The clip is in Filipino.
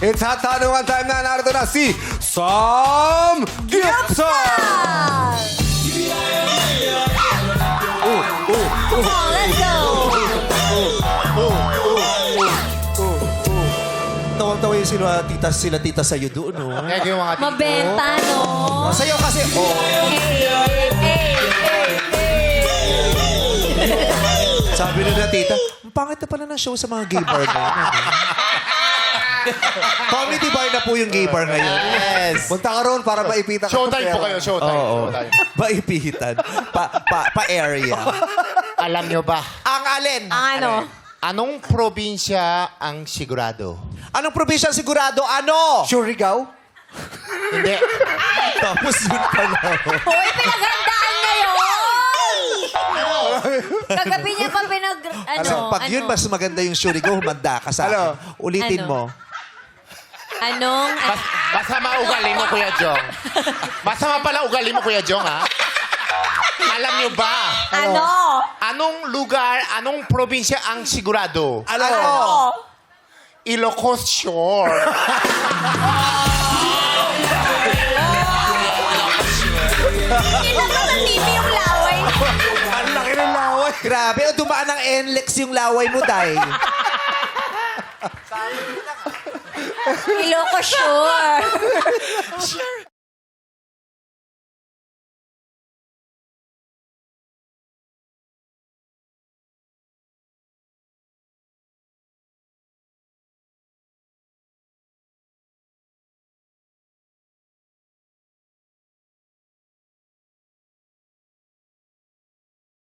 It's hot tanungan time na. Narito na si Sam Gibson! Oh, let's go! Tawang-tawa yung sila tita sa'yo doon, no? Kaya yung mga Mabenta, no? Sa'yo kasi, sabi na tita, ang pangit na pala ng show sa mga gay bar na yun. Comedy bar na po yung gay bar ngayon. Yes. Punta ka roon para maipita ka. Showtime po kayo, showtime. Oo. Showtime. Maipihitan. Pa-area. Alam nyo ba, Ang alin? Ang ano? anong probinsya ang sigurado? Anong probinsya sigurado? Ano? Surigao? Hindi. Tapos yun pala. Hoy, pinaghandaan niya yun! Kagabi niya pa Pag yun, mas maganda yung Surigao, humanda ka sa akin. Ulitin Ano? mo. Anong... Masama ugali mo, Kuya Jong. Masama pala ugali mo, Kuya Jong, ha? Alam nyo ba? Ano? Anong lugar, anong probinsya ang sigurado? Ano? Ilocos Shore. Hindi naman sa TV yung laway. Ang laki ng laway. Grabe, o dumaan ng NLEX yung laway mo, Day. Ilocos Shore.